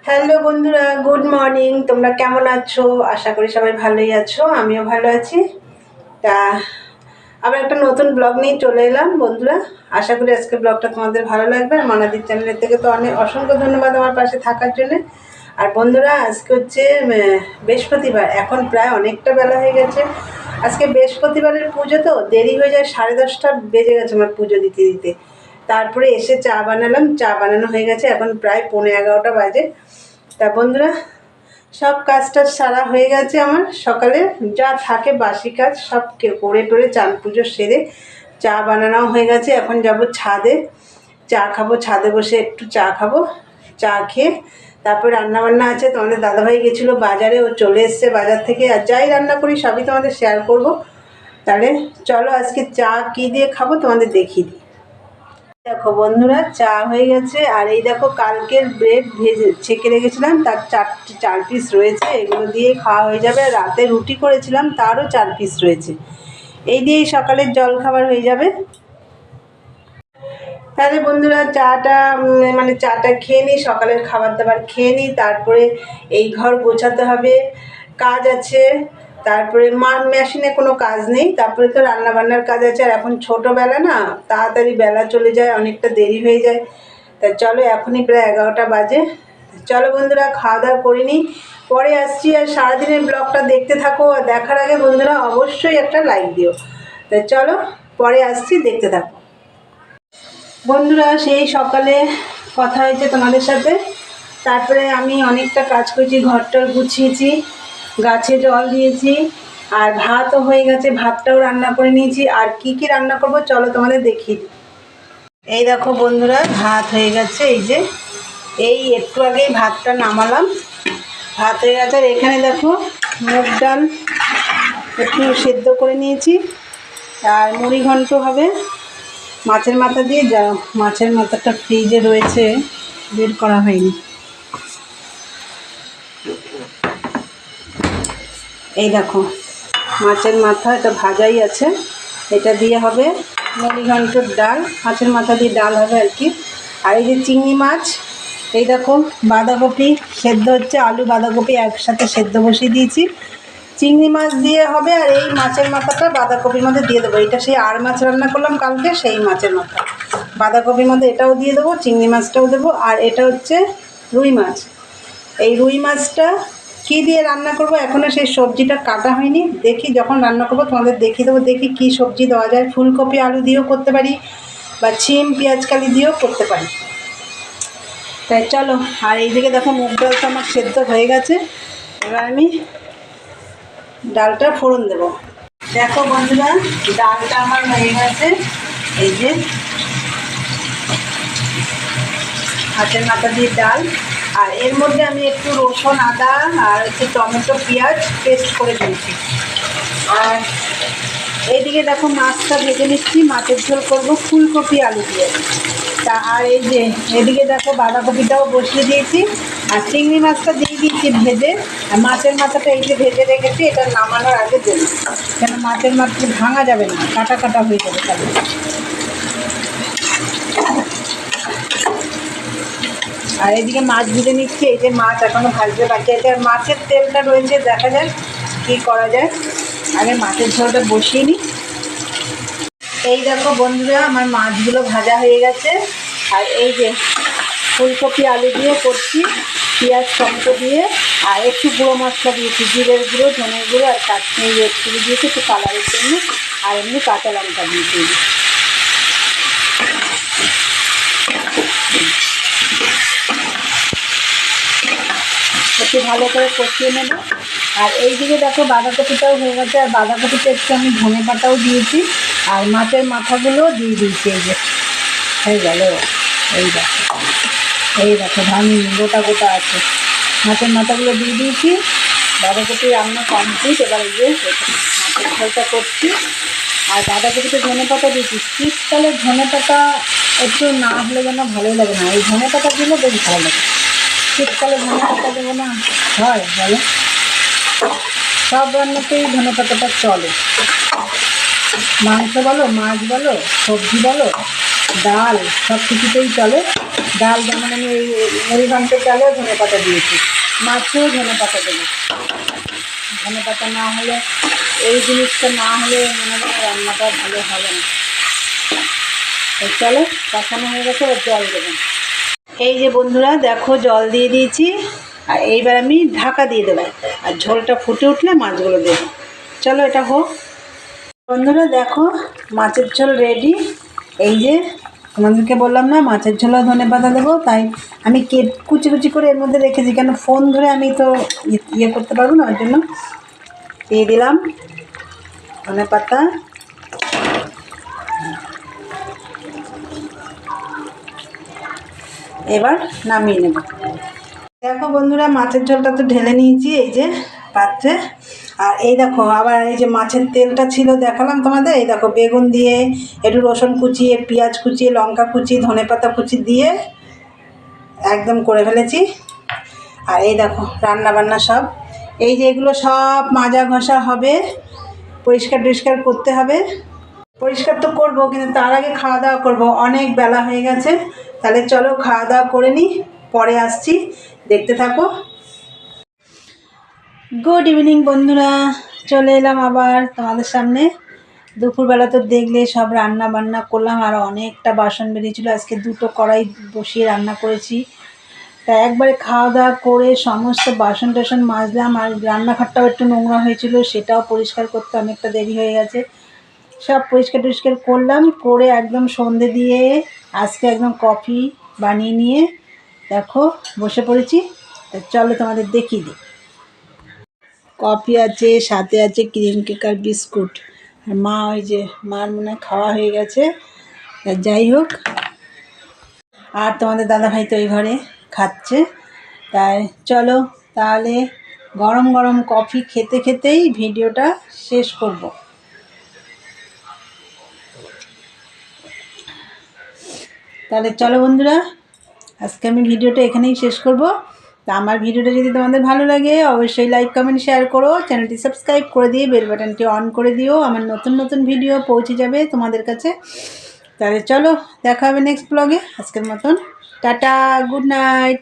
Hello বন্ধুরা, good morning. তোমরা কেমন আছো? আশা করি সবাই ভালোই আছো, আমিও ভালো আছি। তা আবার একটা নতুন ব্লগ নিয়ে চলে এলাম বন্ধুরা। আশা করি আজকের ব্লগটা তোমাদের ভালো লাগবে। আর মানাদির চ্যানেলের থেকে তো অসংখ্য ধন্যবাদ আমার পাশে থাকার জন্য। আর বন্ধুরা, আজকে হচ্ছে বৃহস্পতিবার। এখন প্রায় অনেকটা বেলা হয়ে গেছে। আজকে বৃহস্পতিবারের পুজো, তো দেরি হয়ে যায়, 10:30 বেজে গেছে আমার পুজো দিতে দিতে। তারপরে এসে চা বানালাম, চা বানানো হয়ে গেছে, এখন প্রায় 11:45 বাজে। তা বন্ধুরা, সব কাজটা সারা হয়ে গেছে আমার। সকালে যা থাকে বাসি কাজ সব করে টোরে চান পুজো সেরে চা বানানো হয়ে গেছে। এখন যাব ছাদে, চা খাবো, ছাদে বসে একটু চা খাবো। চা খেয়ে তারপর রান্নাবান্না আছে। তোমাদের দাদাভাই গেছিলো বাজারে, ও চলে এসছে বাজার থেকে। আর যাই রান্না করি সবই তোমাদের শেয়ার করব। তাহলে চলো আজকে চা কী দিয়ে খাবো তোমাদের দেখিয়ে দিই। দেখো বন্ধুরা, চা হয়ে গেছে। আর এই দেখো, কালকের ব্রেড ভেজে ছেঁকে রেখেছিলাম, তার 4 পিস রয়েছে। এগুলো দিয়ে খাওয়া হয়ে যাবে। আর রাতে রুটি করেছিলাম, তারও 4 পিস রয়েছে। এই দিয়েই সকালের জল খাবার হয়ে যাবে। তাহলে বন্ধুরা, চাটা খেয়ে নিই, সকালের খাবার দাবার খেয়ে নিই। তারপরে এই ঘর গোছাতে হবে, কাজ আছে। তারপরে মেশিনে কোনো কাজ নেই। তারপরে তো রান্নাবান্নার কাজ আছে। আর এখন ছোটোবেলা না, তাড়াতাড়ি বেলা চলে যায়, অনেকটা দেরি হয়ে যায়। তা চলো, এখনই প্রায় 11টা বাজে। চলো বন্ধুরা, খাওয়া দাওয়া করে নিই, পরে আসছি। আর সারাদিনের ব্লগটা দেখতে থাকো। আর দেখার আগে বন্ধুরা অবশ্যই একটা লাইক দিও। তা চলো, পরে আসছি, দেখতে থাকো বন্ধুরা। সেই সকালে কথা হয়েছে তোমাদের সাথে। তারপরে আমি অনেকটা কাজ করেছি, ঘরটার গুছিয়েছি, গাছে জল দিয়েছি। আর ভাতও হয়ে গেছে, ভাতটাও রান্না করে নিয়েছি। আর কি কি রান্না করব চলো তোমাদের দেখিয়ে দিই। এই দেখো বন্ধুরা, ভাত হয়ে গেছে। এই একটু আগেই ভাতটা নামালাম, ভাত হয়ে গেছে। আর এখানে দেখো, মুগ ডাল একটু সেদ্ধ করে নিয়েছি। আর মুড়ি ঘন্ট হবে মাছের মাথা দিয়ে। যা মাছের মাথাটা ফ্রিজে রয়েছে, বের করা হয়নি। এই দেখো, মাছের মাথা, এটা ভাজাই আছে। এটা দিয়ে হবে মুড়িঘণ্টর ডাল, মাছের মাথা দিয়ে ডাল হবে আর কি। আর এই যে চিংড়ি মাছ, এই দেখো বাঁধাকপি সেদ্ধ হচ্ছে, আলু বাঁধাকপি একসাথে সেদ্ধ বসিয়ে দিয়েছি। চিংড়ি মাছ দিয়ে হবে। আর এই মাছের মাথাটা বাঁধাকপির মধ্যে দিয়ে দেবো। এটা সেই আর মাছ রান্না করলাম কালকে, সেই মাছের মাথা বাঁধাকপির মধ্যে এটাও দিয়ে দেবো, চিংড়ি মাছটাও দেবো। আর এটা হচ্ছে রুই মাছ। এই রুই মাছটা কী দিয়ে রান্না করব, এখনও সেই সবজিটা কাটা হয়নি। দেখি যখন রান্না করব তোমাদের দেখিয়ে দেবো। দেখি কী সবজি দেওয়া যায়, ফুলকপি আলু দিয়েও করতে পারি, বা শিম পেঁয়াজকালি দিয়েও করতে পারি। তাই চলো। আর এইদিকে দেখো, মুগ ডালটা আমার সেদ্ধ হয়ে গেছে। এবার আমি ডালটা ফোড়ন দেব। দেখো বন্ধুরা, ডালটা আমার হয়ে গেছে। এই যে মাছের মাথা দিয়ে ডাল। আর এর মধ্যে আমি একটু রসুন আদা আর হচ্ছে টমেটো পেঁয়াজ পেস্ট করে দিয়েছি। আর এইদিকে দেখো, মাছটা ভেজে নিচ্ছি, মাছের ঝোল করবো ফুলকপি আলু দিয়ে। তা আর এই যে এদিকে দেখো, বাঁধাকপিটাও বসিয়ে দিয়েছি। আর চিংড়ি মাছটা দিয়ে দিয়েছি ভেজে। আর মাছের মাথাটা এই যে ভেজে রেখেছি, এটা নামানোর আগে দেব, কেন মাছের মাথা ভাঙা যাবে না, কাটা কাটা হয়ে যাবে তাহলে। আর এদিকে মাছ ভেজে নিচ্ছি। এই যে মাছ এখনও ভাজতে বাকি আছে। আর মাছের তেলটা রয়েছে, দেখা যাক কী করা যায়। আগে মাছের ঝোলটা বসিয়ে নিই। এই দেখো বন্ধুরা, আমার মাছগুলো ভাজা হয়ে গেছে। আর এই যে ফুলকপি আলু দিয়ে করছি, পেঁয়াজ টমেটো দিয়ে। আর একটু গুঁড়ো মশলা দিয়েছি, জিরের গুঁড়ো, ধনের গুঁড়ো আর কাশ্মীরি একটু দিয়েছি একটু কালারের জন্য। আর এমনি কাঁচা লঙ্কা দিয়েছি। একটু ভালো করে কষিয়ে নেব। আর এইদিকে দেখো, বাঁধাকপিটাও হয়ে গেছে। আর বাঁধাকপিতে একটু আমি ধনে পাতাও দিয়েছি। আর মাছের মাথাগুলোও দিয়ে দিয়েছি। এই যে হয়ে গেল। এই দেখো ভাঙি গোটা গোটা আছে, মাছের মাথাগুলো দিয়ে দিয়েছি। বাঁধাকপি রান্না কমপ্লিট। এবার এই যে মাছের ঝোলটা করছি। আর বাঁধাকপিতে ধনে পাতা দিয়েছি। শীতকালে ধনে পাতা একটু না হলে যেন ভালোই লাগে না, এই ধনে পাতা দিলে বেশ ভালো লাগে। শীতকালে ধনে পাতা দেবো না, হয় বলো? সব রান্নাতেই ধনে পাতাটা চলে, মাংস বলো, মাছ বলো, সবজি বলো, ডাল, সব কিছুতেই চলে। ডাল যেমন আমি এই মুড়িঘণ্টের ডালেও ধনে পাতা দিয়েছি, মাছেও ধনে পাতা দেবো। ধনে পাতা না হলে, এই জিনিসটা না হলে মনে হয় রান্নাটা ভালো হবে না। তো চলো, কষানো হয়ে গেছে, ওর জল দেবেন। এই যে বন্ধুরা দেখো, জল দিয়ে দিয়েছি, আর এইবার আমি ঢাকা দিয়ে দেবো, আর ঝোলটা ফুটে উঠলে মাছগুলো দেবো। চলো এটা হোক। বন্ধুরা দেখো, মাছের ঝোল রেডি। এই যে তোমাদেরকে বললাম না মাছের ঝোলও ধনে পাতা দেবো, তাই আমি কুচি কুচি করে এর মধ্যে রেখেছি, কেন ফোন ধরে আমি তো ইয়ে করতে পারবো না, ওই জন্য দিয়ে দিলাম ধনে পাতা। এবার নামিয়ে নেব। দেখো বন্ধুরা, মাছের ঝোলটা তো ঢেলে নিয়েছি এই যে পাত্রে। আর এই দেখো, আবার এই যে মাছের তেলটা ছিল দেখালাম তোমাদের, এই দেখো বেগুন দিয়ে, একটু রসুন কুচিয়ে, পেঁয়াজ কুচিয়ে, লঙ্কা কুচি, ধনে পাতা কুচি দিয়ে একদম করে ফেলেছি। আর এই দেখো রান্না বান্না সব, এই যে এগুলো সব মাজা ঘষা হবে, পরিষ্কার টরিষ্কার করতে হবে। পরিষ্কার তো করবো, কিন্তু তার আগে খাওয়া দাওয়া করবো, অনেক বেলা হয়ে গেছে। তাহলে চলো খাওয়া দাওয়া করে নিই, পরে আসছি, দেখতে থাকো। গুড ইভিনিং বন্ধুরা, চলে এলাম আবার তোমাদের সামনে। দুপুরবেলা তো দেখলে সব রান্না বান্না করলাম, আর অনেকটা বাসন বেরিয়েছিলো, আজকে 2টো কড়াই বসিয়ে রান্না করেছি। তা একবারে খাওয়া দাওয়া করে সমস্ত বাসন টাসন মাজলাম, আর রান্নাঘরটাও একটু নোংরা হয়েছিল, সেটাও পরিষ্কার করতে অনেকটা দেরি হয়ে গেছে। সব পরিষ্কার টরিষ্কার করলাম, করে একদম সন্ধে দিয়ে আজকে একদম কফি বানিয়ে নিয়ে দেখো বসে পড়েছি। তা চলো তোমাদের দেখিয়ে দিই। কফি আছে, সাথে আছে ক্রিম কেক আর বিস্কুট। আর মা, ওই যে মার মনে হয় খাওয়া হয়ে গেছে। যাই হোক, আর তোমাদের দাদাভাই তো ওই ঘরে খাচ্ছে। তাই চলো তাহলে গরম গরম কফি খেতে খেতেই ভিডিওটা শেষ করব। তাহলে চলো বন্ধুরা, আজকে আমি ভিডিওটা এখানেই শেষ করব। তা আমার ভিডিওটা যদি তোমাদের ভালো লাগে অবশ্যই লাইক কমেন্ট শেয়ার করো, চ্যানেলটি সাবস্ক্রাইব করে দিয়ে বেল বাটনটি অন করে দিও, আমার নতুন নতুন ভিডিও পৌঁছে যাবে তোমাদের কাছে। তাহলে চলো দেখা হবে নেক্সট ব্লগে। আজকের মতন টাটা, গুড নাইট।